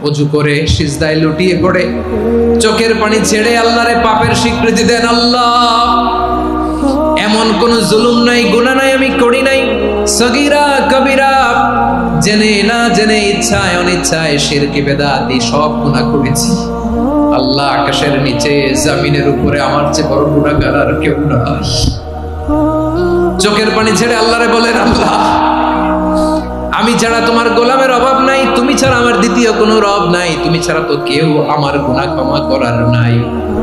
ওযু করে সিজদায় লুটিয়ে পড়ে চোখের পানি ছেড়ে আল্লাহরে পাপের স্বীকৃতি দেন। আল্লাহ, এমন কোন জুলুম নাই, গুনাহ নাই আমি করি নাই, সগীরা কবিরা, জেনে না জেনে, ইচ্ছায় অনিচ্ছায়, শিরকি বেদাতি সব গুনাহ করেছি। আল্লাহ, আকাশের নিচে জমিনের উপরে আমার চেয়ে বড় গুনাহগার আর কেউ নাই। চোখের পানি ছেড়ে আল্লাহরে বলেন, আল্লাহ, আমি ছাড়া তোমার গোলামের অভাব নাই, তুমি ছাড়া আমার দ্বিতীয় কোনো রব নাই, তুমি ছাড়া তো কেউ আমার গুনাহ ক্ষমা করার নাই,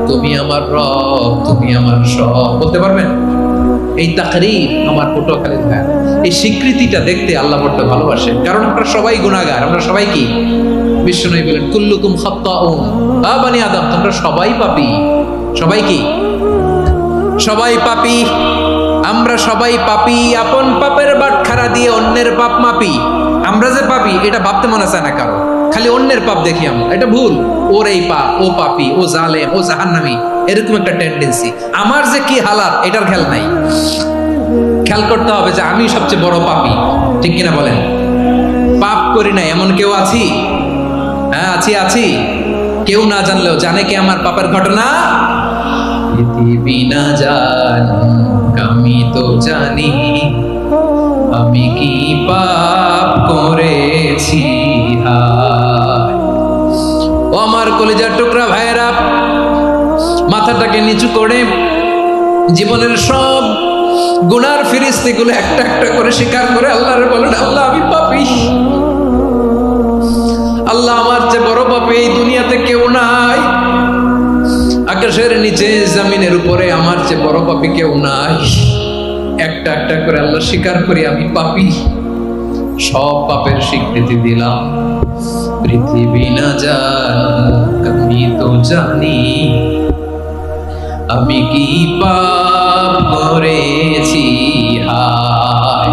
তুমি আমার রব, তুমি আমার সব। বলতে পারবেন? এই তাকরীর আমার পটুয়াখালীর ভাই, এই স্বীকৃতিটা দেখতে আল্লাহ বড় ভালোবাসেন, কারণ আমরা সবাই গুনাহগার, আমরা সবাই কি? বিশ্বনবী বলেন, কুল্লুকুম খাত্তাউন, আ বনি আদম, তোমরা সবাই পাপী। সবাই কি? সবাই পাপী। আমরা সবাই পাপী, আপন পাপের বাটখারা দিয়ে অন্যের পাপ মাপি। আমরা যে পাপী এটা ভাবতে মনে চায় না কারো, খালি অন্যের পাপ দেখি আমরা, এটা ভুল। ওর এই পাপ, ও পাপী, ও জালেম, ও জাহান্নামী, এরকম একটা টেন্ডেন্সি। আমার যে কি হালাত এটার খেয়াল নাই। খেয়াল করতে হবে যে আমি সবচেয়ে বড় পাপী, ঠিক কিনা বলেন? পাপ করি না এমন কেউ আছি? হ্যাঁ, আছি। কেউ না জানলেও জানে কে আমার পাপের ঘটনা? পৃথিবী না জানুক আমি তো জানি, আমি কি পাপ করেছি। ও আমার কলিজার টুকরা ভাইয়েরা, মাথাটাকে নিচু করে জীবনের সব গুনার ফিরিস্তিগুলো একটা একটা করে স্বীকার করে আল্লাহরে বলেন, আল্লাহ, আমি পাপী। আল্লাহ, আমার চেয়ে বড় পাপী এই দুনিয়াতে কেউ নাই। আকাশের নিচে জমিনের উপরে আমার চেয়ে বড় পাপী কেউ নাই। একটা একটা করে আল্লাহ স্বীকার করি আমি পাপী, সব পাপের স্বীকৃতি দিলাম। পৃথিবী না জানুক আমি তো জানি, আমি কি পাপ করেছি। হায়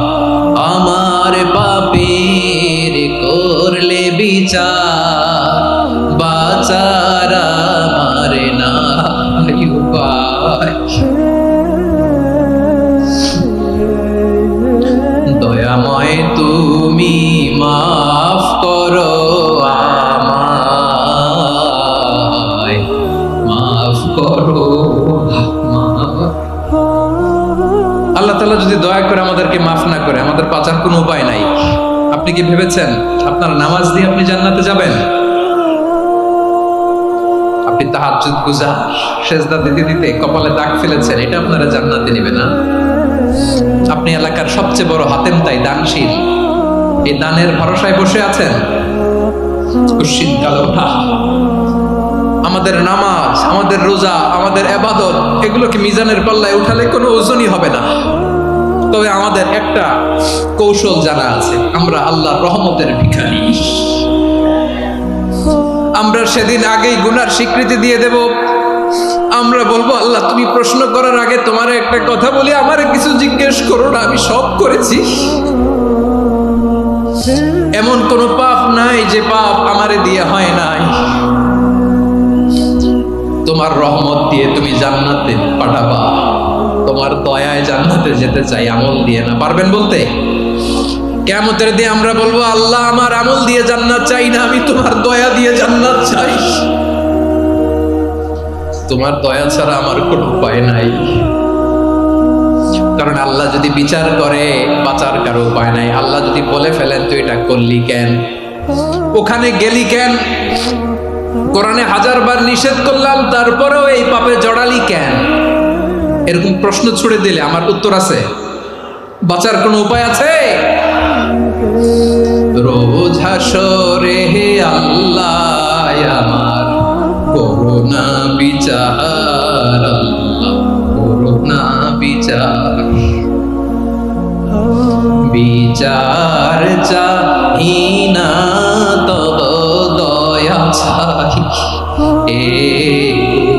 আমার পাপের করলে বিচার, বাঁচার আমার নাই উপায়। দয়াময় তুমি মাফ করো আমায়, মাফ করো। আল্লাহ তাআলা যদি দয়া করে আমাদেরকে মাফ না করে, আমাদের বাঁচার কোনো উপায় নাই। আপনি কি ভেবেছেন আপনার নামাজ দিয়ে আপনি জান্নাতে যাবেন? আপনি তাহাজ্জুদ গুজার, সেজদা দিতে দিতে কপালে দাগ ফেলেছেন, এটা আপনারা জান্নাতে নেবে না। আপনি এলাকার সবচেয়ে বড় হাতেম তাই দানশীল, এই দানের ভরসায় বসে আছেন। আমাদের নামাজ, আমাদের রোজা, আমাদের ইবাদত, এগুলোকে মিজানের পাল্লায় উঠালে কোনো ওজনই হবে না। তবে আমাদের একটা কৌশল জানা আছে, আমরা আল্লাহর রহমতের ভিখারি। আমরা সেদিন আগেই গুনার স্বীকৃতি দিয়ে দেব। আমরা বলবো, আল্লাহ, তুমি প্রশ্ন করার আগে তোমার একটা কথা বলি, আমারে কিছু জিজ্ঞেস করো না, আমি সব করেছি। এমন কোন পাপ নাই যে পাপ আমারে দিয়ে হয় নাই। তোমার রহমত দিয়ে তুমি জান্নাতে পাঠাবা, তোমার দয়ায় জান্নাতে যেতে চাই, আমল দিয়ে না। পারবেন বলতে? কিয়ামতের দিন আমরা বলবো, আল্লাহ, আমার আমল দিয়ে জান্নাত চাই না, আমি তোমার দয়া দিয়ে জান্নাত চাই। তোমার দয়া ছাড়া আমার কোনো উপায় নাই। কারণ আল্লাহ যদি বিচার করে, বাঁচার কারো উপায় নাই। আল্লাহ যদি বলে ফেলেন, তুই এটা করলি কেন, ওখানে গেলি কেন, কোরআনে 1000 বার নিষেধ করলাম তারপরেও এই পাপে জড়ালি কেন, এরকম প্রশ্ন ছুড়ে দিলে আমার উত্তর আছে? বাঁচার কোনো উপায় আছে? রোজ হাসরে হে আল্লাহ আমার করুণা বিচার, আল্লাহ করুণা বিচার, বিচার চাহি না তব দয়া চাহি, এ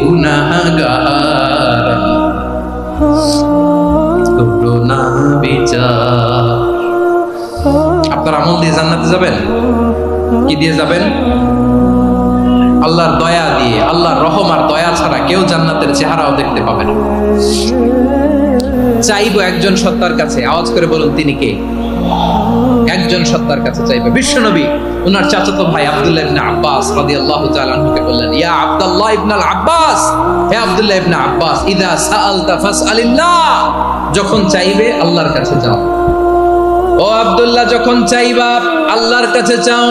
গুনাহগার করুণা বিচার। আপনার আমল দিয়ে জান্নাতে যাবেন? কি দিয়ে যাবেন? আল্লাহর দয়া দিয়ে। আল্লাহর রহম আর দয়া ছাড়া কেউ জান্নাতের চেহারাও দেখতে পাবে না। চাইবো একজন সত্তার কাছে, আওয়াজ করে বলুন তিনি কে? একজন সত্তার কাছে চাইবে। বিশ্বনবী ওনার চাচাতো ভাই আব্দুল্লাহ ইবনে আব্বাস রাদিয়াল্লাহু তাআলা আনহুকে বললেন, ইয়া আব্দুল্লাহ ইবনে আব্বাস, হে আব্দুল্লাহ ইবনে আব্বাস, ইযা সাআলতা ফাসআলিল্লাহ, যখন চাইবে আল্লাহর কাছে যাও। ও আব্দুল্লাহ, যখন চাইবা আল্লাহর কাছে চাও।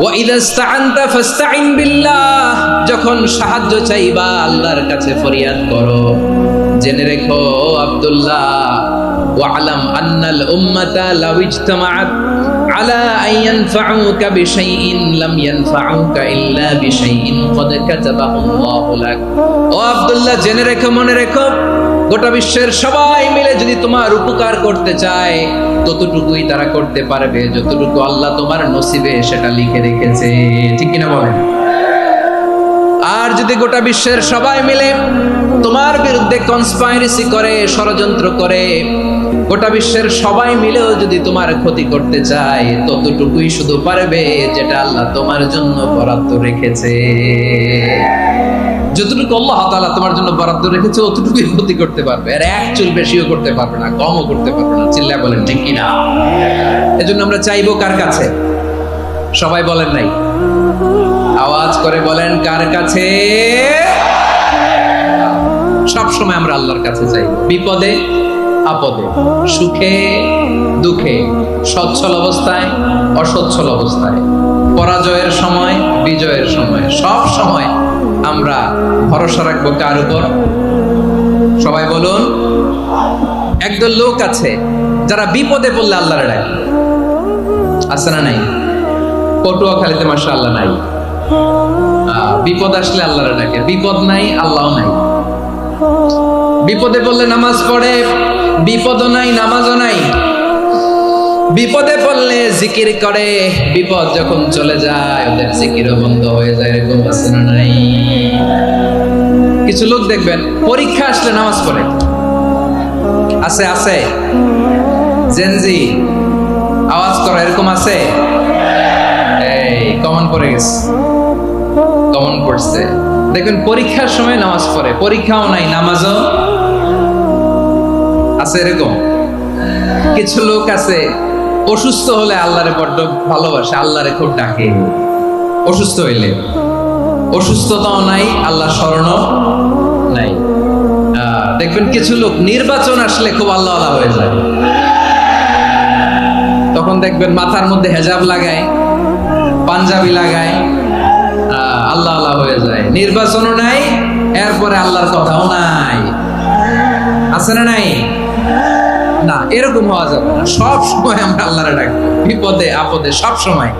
ওয়া ইযা ইসতাআনতা ফাসতাইন বিল্লাহ, যখন সাহায্য চাইবা আল্লাহর কাছে ফরিয়াদ করো। জেনে রেখো আব্দুল্লাহ, ওয়া'লাম আন্নাল উম্মাতা লাউ ইজতামাআত আলা আন ইয়ানফাউকা বিশাইইন লাম ইয়ানফাউকা ইল্লা বিশাইইন ক্বাদ কাতাবাহু আল্লাহু লাক। ও আব্দুল্লাহ, জেনে রেখো, মনে রেখো, গোটা বিশ্বের সবাই মিলে যদি তোমার উপকার করতে চায় ততটুকুই তারা করতে পারবে যতটুকু আল্লাহ তোমার নসিবে সেটা লিখে রেখেছে। ঠিক কিনা বলেন? আর যদি গোটা বিশ্বের সবাই মিলে তোমার বিরুদ্ধে কনস্পাইরেসি করে, ষড়যন্ত্র করে, গোটা বিশ্বের সবাই মিলেও যদি তোমার ক্ষতি করতে চায় ততটুকুই শুধু পারবে যেটা আল্লাহ তোমার জন্য বরাদ্দ রেখেছে। যতটুকু আল্লাহ তাআলা তোমার জন্য বরাদ্দ রেখেছে অতটুকুই ক্ষতি করতে পারবে, আর এক চুল বেশিও করতে পারবে না, কমও করতে পারবে না। চিল্লায় বলেন ঠিক কিনা? এজন্য আমরা চাইবো কার কাছে? সবাই বলেন নাই, আওয়াজ করে বলেন কার কাছে? সব সময় আমরা আল্লাহর কাছে চাইবো, বিপদে আপদে, সুখে দুঃখে, সচ্ছল অবস্থায় অসচ্ছল অবস্থায়, পরাজয়ের সময় বিজয়ের সময়, সব সময় আমরা ভরসা রাখবো কার উপর? সবাই বলুন। একদল লোক আছে যারা বিপদে পড়লে আল্লাহরে ডাকে, আছে না নাই? পটুয়াখালীতে মাশাআল্লাহ নাই, বিপদ আসলে আল্লাহরে ডাকে, বিপদ নাই আল্লাহও নাই। বিপদে পড়লে নামাজ পড়ে, বিপদও নাই নামাজও নাই। বিপদে পড়লে জিকির করে, বিপদ যখন চলে যায় ওদের জিকিরও বন্ধ হয়ে যায়। এরকম আছে না নাই? কিছু লোক দেখবেন পরীক্ষা আসলে নামাজ পড়ে, আছে আছে, জেনজি আওয়াজ করো, এরকম আছে? এই কমন পড়ে গেছে, কমন পড়ছে। দেখবেন পরীক্ষার সময় নামাজ পড়ে, পরীক্ষাও নাই নামাজও আছে। এরকম কিছু লোক আছে অসুস্থ হলে আল্লাহরে বড্ড ভালোবাসে, আল্লাহরে খুব ডাকে। অসুস্থ হইলে অসুস্থতাও নাই, আল্লাহ স্মরণও নাই। দেখবেন কিছু লোক নির্বাচন আসলে খুব আল্লাহ আল্লাহ হয়ে যায়, তখন দেখবেন মাথার মধ্যে হেজাব লাগায়, পাঞ্জাবি লাগায়, আল্লাহ আল্লাহ হয়ে যায়। নির্বাচনও নাই, এরপরে আল্লাহর কথাও নাই। আছে না নাই? না, এরকম হওয়া যাবে না। সব সময় আমরা আল্লাহরে ডাকবো, বিপদে আপদে সব সময়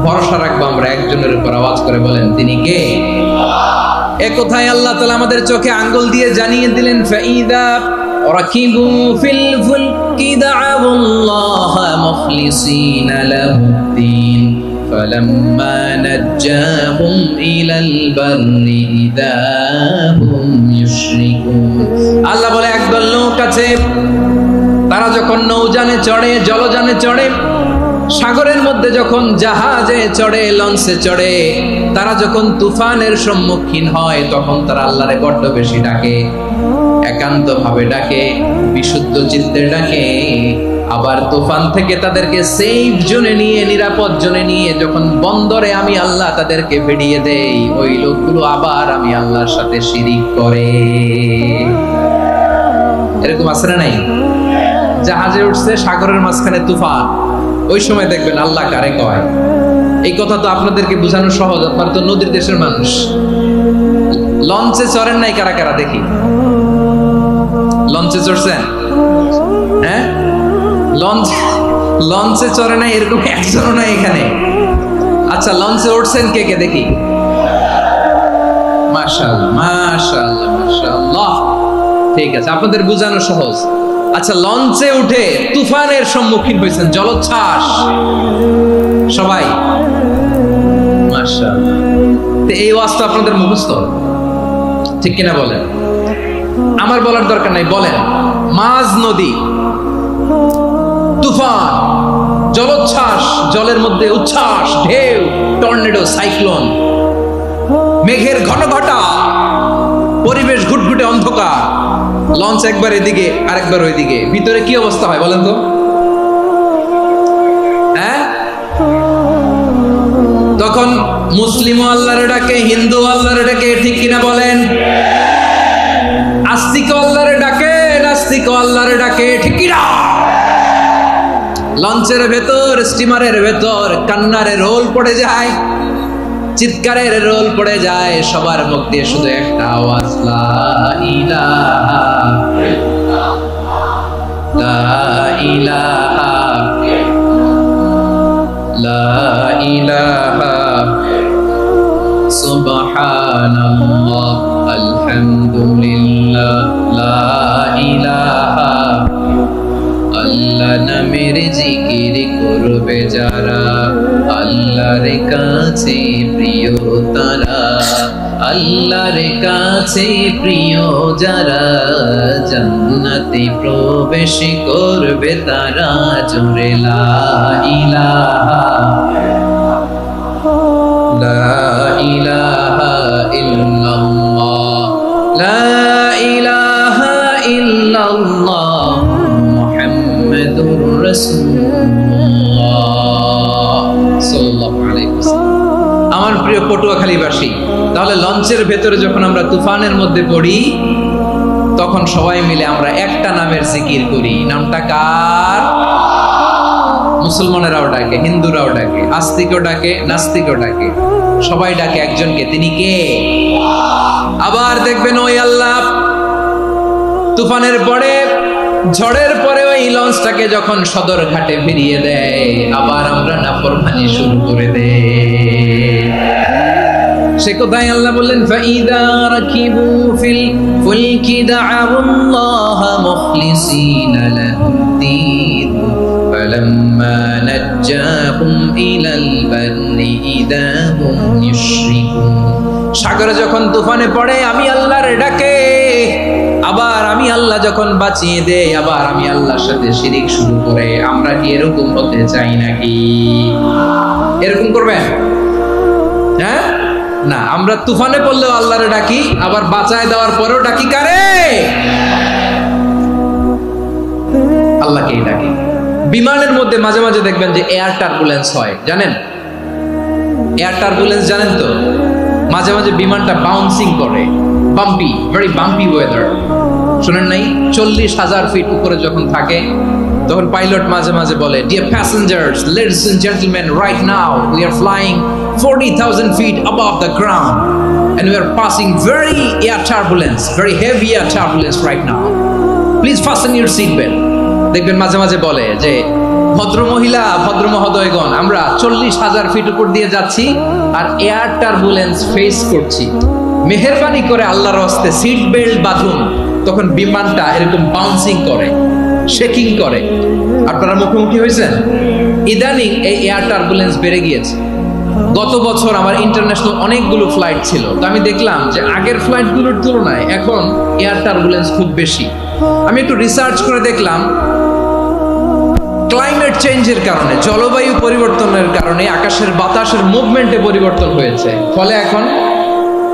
ভরসা রাখবো আমরা একজনের উপর। আওয়াজ করে বলেন তিনি কে? এ কথায় আল্লাহ তাআলা আমাদের চোখে আঙ্গুল দিয়ে জানিয়ে দিলেন, ফাইদা রাকিবু ফিল ফুলকি দা'আউল্লাহ মুখলিসিনা লাহুদ্দিন ফালাম্মা নাজ্জাহুম ইলাল বাররি ইযা হুম ইউশরিকুন। আল্লাহ বলে একদল লোক আছে, তারা যখন নৌযানে চড়ে, জলযানে চড়ে, সাগরের মধ্যে যখন জাহাজে চড়ে, লঞ্চে চড়ে, তারা যখন তুফানের সম্মুখীন হয় তখন তারা আল্লাহরে বড্ড বেশি ডাকে, একান্ত ভাবে ডাকে, বিশুদ্ধ চিত্তে ডাকে। আবার তুফান থেকে তাদেরকে সেফ জোনে নিয়ে, নিরাপদ জোনে নিয়ে যখন বন্দরে আমি আল্লাহ তাদেরকে ফিরিয়ে দেই, ওই লোকগুলো আবার আমি আল্লাহর সাথে শিরিক করে। এরকম আছে না নাই? জাহাজে উঠছে, সাগরের মাঝখানে তুফান, ওই সময় দেখবেন আল্লাহ কারে কয়। এই কথা তো আপনাদেরকে বোঝানো সহজ, আপনারা তো নদীর দেশের মানুষ। লঞ্চে চড়েন নাই কারা কারা? দেখি, লঞ্চে চড়ছেন? হ্যাঁ, লঞ্চে চড়ে নাই এরকম একজনও নাই এখানে। আচ্ছা, লঞ্চে উঠছেন কে কে? দেখি। মাশাআল্লাহ মাশাআল্লাহ মাশাআল্লাহ, ঠিক আছে, আপনাদের বোঝানো সহজ। আচ্ছা, লঞ্চে উঠে তুফানের সম্মুখীন হয়েছেন, জলোচ্ছ্বাস, সবাই? মাশাআল্লাহ। তো এই ওয়াজটা আপনাদের মুখস্থ, ঠিক কিনা বলেন? আমার বলার দরকার নাই, বলেন। মাঝ নদী, তুফান, জলোচ্ছ্বাস, জলের মধ্যে উচ্ছ্বাস, ঢেউ, টর্নেডো, সাইক্লোন, মেঘের ঘনঘটা, পরিবেশ ঘুটঘুটে অন্ধকার, লঞ্চ একবার এদিকে আরেকবার ওইদিকে, ভিতরে কি অবস্থা হয় বলেন তো? তখন মুসলিম আল্লাহর ডাকে, হিন্দু আল্লাহর ডাকে, ঠিক কিনা বলেন? আস্তিক আল্লাহর ডাকে, নাস্তিক আল্লাহর ডাকে, ঠিক কিনা? লঞ্চের ভেতর, স্টিমারের ভেতর কান্নারে রোল পড়ে যায়, চিৎকারের রোল পড়ে যায়, সবার মুখ দিয়ে শুধু একটা আওয়াজ, লা ইলাহা লা ইলাহা লা ইলাহা সুবহানাল্লাহ আলহামদুলিল্লাহ লা ইলাহা। আল্লাহ নামের জিকির করবে যারা, আল্লাহর কাছে প্রিয় তারা, আল্লাহর কাছে প্রিয় যারা, জান্নাতে প্রবেশ করবে তারা, জোরে লা ইলাহা লা ইলাহা ইল্লাল্লাহ লা ইলাহা ইল্লাল্লাহ মুহাম্মাদুর রাসূলুল্লাহ সাল্লাল্লাহু আলাইহি ওয়াসাল্লাম। আমার প্রিয় পটুয়াখালীবাসী, তাহলে লঞ্চের ভেতরে যখন আমরা তুফানের মধ্যে পড়ি, তখন সবাই মিলে আমরা একটা নামের জিকির করি। নামটা কার? মুসলমানেরাও ডাকে, হিন্দুরাও ডাকে, আস্তিকও ডাকে, নাস্তিকও ডাকে, সবাই ডাকে একজনকে। তিনি কে? আবার দেখবেন ওই আল্লাহ তুফানের পরে, ঝড়ের পরে ওই লঞ্চটাকে যখন সদর ঘাটে ফিরিয়ে দেয়, আবার আমরা নাফরমানি শুরু করে দেই। সে কোথায়? আল্লাহ বললেন, ফাইদা রাকিবু ফিল ফুলকি দা'আউল্লাহ মুখলিসিনা লাহুদ্দীন ফালাম্মা নাজ্জাহুম ইলাল বাররি ইযা হুম ইউশরিকুন। সাগরে যখন তুফানে পড়ে আমি আল্লাহর ডাকে, আবার আমি আল্লাহ যখন বাঁচিয়ে দেই, আবার আমি আল্লাহর সাথে শিরিক শুরু করে। আমরা কি এরকম হতে চাই নাকি? এরকম করবেন? হ্যাঁ না, আমরা তুফানে পড়লেও আল্লাহরে ডাকি, আবার বাঁচায় দেওয়ার পরেও ডাকি কারে? আল্লাহকেই ডাকি। বিমানের মধ্যে মাঝে মাঝে দেখবেন যে এয়ার টার্বুলেন্স হয়, জানেন? এয়ার টার্বুলেন্স জানেন তো? মাঝে মাঝে বিমানটা বাউন্সিং করে, বাম্পি, ভেরি বাম্পি ওয়েদার। শুনেন নাই? 40,000 ফিট উপরে যখন থাকে, তখন পাইলট মাঝে মাঝে বলে, dear passengers, ladies and gentleman, right now we are flying 40,000 feet above the ground and we are passing very air turbulence, very heavy air turbulence right now. Please fasten your seat belt. দেখবেন মাঝে মাঝে বলে যে, ভদ্র মহিলা, ভদ্র মহোদয়গণ, আমরা 40,000 ফিট উপর দিয়ে যাচ্ছি আর এয়ার টার্বুলেন্স ফেস করছি, মেহেরবানি করে আল্লাহর হস্তে সিট বেল্ট বাঁধুন। তখন বিমানটা এরকম বাউন্সিং করে, শেকিং করে। আপনারা মুখোমুখি হয়েছেন? ইদানিং এই এয়ার টার্বুলেন্স বেড়ে গিয়েছে। গত বছর আমার ইন্টারন্যাশনাল অনেকগুলো ফ্লাইট ছিল, তো আমি দেখলাম যে আগের ফ্লাইটগুলোর তুলনায় এখন এয়ার টার্বুলেন্স খুব বেশি। আমি একটু রিসার্চ করে দেখলাম, ক্লাইমেট চেঞ্জের কারণে, জলবায়ু পরিবর্তনের কারণে আকাশের বাতাসের মুভমেন্টে পরিবর্তন হয়েছে, ফলে এখন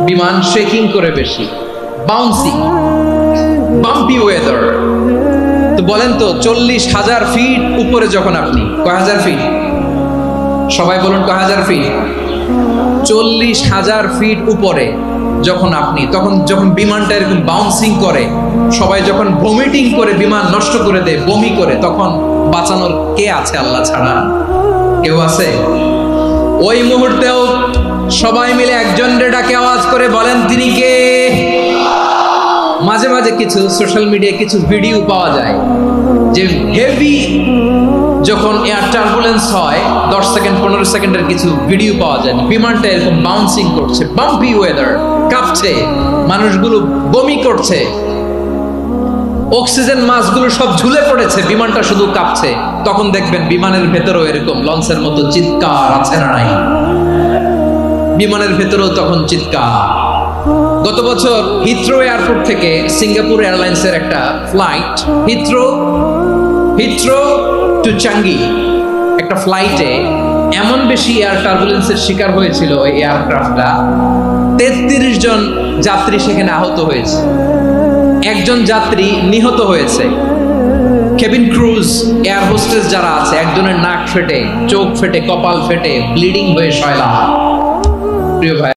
বিমান শেকিং করে বেশি, বাউন্সিং, বাম্পি ওয়েদার। তো বলেন তো, 40,000 ফিট উপরে যখন আপনি, কয় হাজার ফিট? সবাই বলুন কয় হাজার ফিট? 40,000 ফিট উপরে যখন আপনি, তখন যখন বিমানটা এরকম বাউন্সিং করে, সবাই যখন ভমিটিং করে বিমান নষ্ট করে দেয়, বমি করে, তখন বাঁচানোর কে আছে আল্লাহ ছাড়া? কেউ আছে? ওই মুহূর্তেও সবাই মিলে একজনের ডাকে আওয়াজ করে বলেন, তিনি কে? মাঝে মাঝে কিছু সোশ্যাল মিডিয়ায় কিছু ভিডিও পাওয়া যায় যে হেভি যখন এয়ার টার্বুলেন্স হয়, 10 সেকেন্ড 15 সেকেন্ডের কিছু ভিডিও পাওয়া যায়, বিমানটা এরকম বাউন্সিং করছে, বাম্পি ওয়েদার, কাঁপছে, মানুষগুলো বমি করছে, অক্সিজেন মাস্কগুলো সব ঝুলে পড়েছে, বিমানটা শুধু কাঁপছে। তখন দেখবেন বিমানের ভেতরেও এরকম লঞ্চের মতো চিৎকার আছে না নাই? বিমানের ভেতরেও তখন চিৎকার। গত বছর হিথ্রো এয়ারপোর্ট থেকে সিঙ্গাপুর এয়ারলাইন্সের একটা ফ্লাইট, হিথ্রো টু চাঙ্গি, একটা ফ্লাইটে এমন বেশি এয়ার টার্বুলেন্সের শিকার হয়েছিল ওই এয়ারক্রাফটটা, 33 জন যাত্রী সেখানে আহত হয়েছে, একজন যাত্রী নিহত হয়েছে। কেবিন ক্রুজ, এয়ার হোস্টেস যারা আছে, একজনের নাক ফেটে, চোখ ফেটে, কপাল ফেটে, ব্লিডিং হয়ে শয়লা। প্রিয় ভাই